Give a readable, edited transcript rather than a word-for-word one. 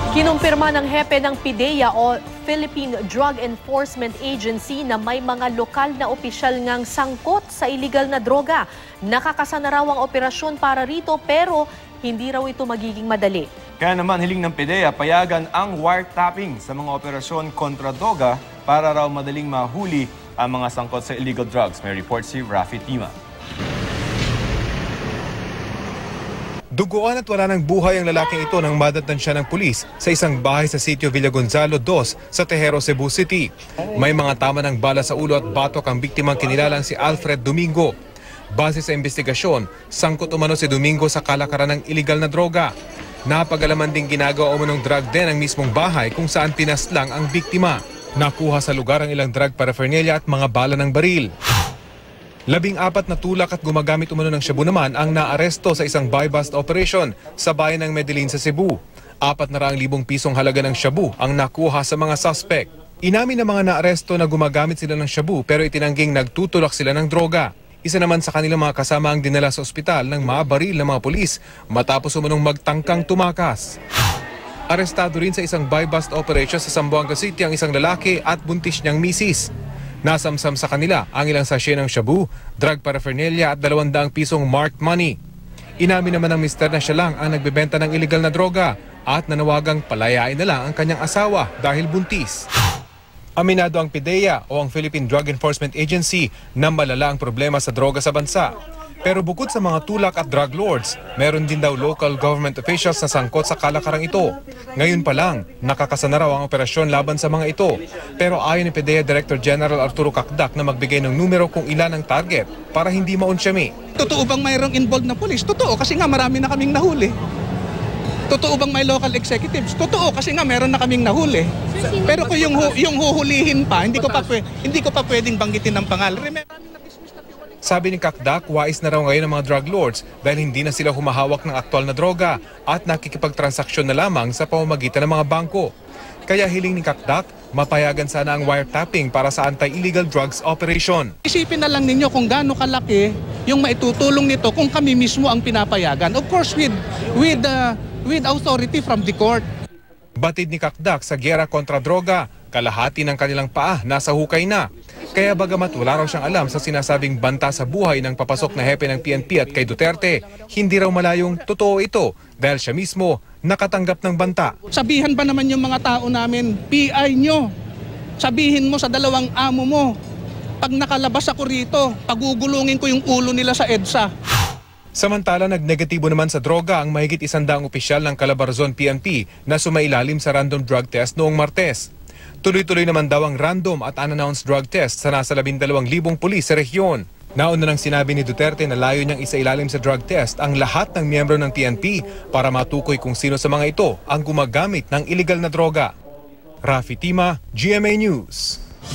Kinumpirma ng hepe ng PIDEA o Philippine Drug Enforcement Agency na may mga lokal na opisyal ngang sangkot sa iligal na droga. Nakakasana raw ang operasyon para rito pero hindi raw ito magiging madali. Kaya naman hiling ng PIDEA payagan ang wiretapping sa mga operasyon kontra droga para raw madaling mahuli ang mga sangkot sa illegal drugs. May report si Rafi Tima. Duguan at wala ng buhay ang lalaking ito nang madatnan siya ng pulis sa isang bahay sa sitio Villagonzalo 2 sa Tejero, Cebu City. May mga tama ng bala sa ulo at batok ang biktimang kinilalang si Alfred Domingo. Base sa investigasyon, sangkot umano si Domingo sa kalakaran ng iligal na droga. Napag-alaman ding ginagawa umanong drug den ang mismong bahay kung saan pinaslang ang biktima. Nakuha sa lugar ang ilang drug paraphernalia at mga bala ng baril. 14 na tulak at gumagamit umano ng shabu naman ang naaresto sa isang buy-bust operation sa bayan ng Medellin sa Cebu. 400,000 pisong halaga ng shabu ang nakuha sa mga suspect. Inamin ng mga naaresto na gumagamit sila ng shabu pero itinangging nagtutulak sila ng droga. Isa naman sa kanilang mga kasama ang dinala sa ospital ng mabaril ng mga pulis matapos umanong magtangkang tumakas. Arestado rin sa isang buy-bust operation sa Zamboanga City ang isang lalaki at buntis niyang misis. Nasamsam sa kanila ang ilang sachet ng shabu, drug paraphernalia at 200 pisong marked money. Inamin naman ng mister na siya lang ang nagbebenta ng illegal na droga at nanawagang palayain na lang ang kanyang asawa dahil buntis. Aminado ang PIDEA o ang Philippine Drug Enforcement Agency na malala ang problema sa droga sa bansa. Pero bukod sa mga tulak at drug lords, meron din daw local government officials na sangkot sa kalakarang ito. Ngayon pa lang, nakakasana raw ang operasyon laban sa mga ito. Pero ayon ni PIDEA Director General Arturo Cacdac na magbigay ng numero kung ilan ang target para hindi maunsyami. Totoo bang mayroong involved na pulis? Totoo kasi nga marami na kaming nahuli. Totoo bang may local executives? Totoo kasi nga meron na kaming nahuli. Pero kung yung huhulihin pa, hindi ko pa pwedeng banggitin ng pangalan. Sabi ni Cacdac, wais na raw ngayon ang mga drug lords dahil hindi na sila humahawak ng aktwal na droga at nakikipagtransaksyon na lamang sa pamamagitan ng mga bangko. Kaya hiling ni Cacdac, mapayagan sana ang wiretapping para sa anti-illegal drugs operation. Isipin na lang ninyo kung gaano kalaki yung maitutulong nito kung kami mismo ang pinapayagan. Of course with authority from the court. Batid ni Cacdac sa giyera kontra droga, kalahati ng kanilang paa nasa hukay na. Kaya bagamat wala raw siyang alam sa sinasabing banta sa buhay ng papasok na hepe ng PNP at kay Duterte, hindi raw malayong totoo ito dahil siya mismo nakatanggap ng banta. Sabihan ba naman yung mga tao namin, PI nyo, sabihin mo sa dalawang amo mo, pag nakalabas ako rito, pagugulungin ko yung ulo nila sa EDSA. Samantala, nagnegatibo naman sa droga ang mahigit 100 opisyal ng Calabarzon PNP na sumailalim sa random drug test noong Martes. Tuloy-tuloy naman daw ang random at unannounced drug test sa nasa 12,000 pulis sa rehiyon. Nauna nang sinabi ni Duterte na layo niyang isailalim sa drug test ang lahat ng miyembro ng PNP para matukoy kung sino sa mga ito ang gumagamit ng illegal na droga. Rafi Tima, GMA News.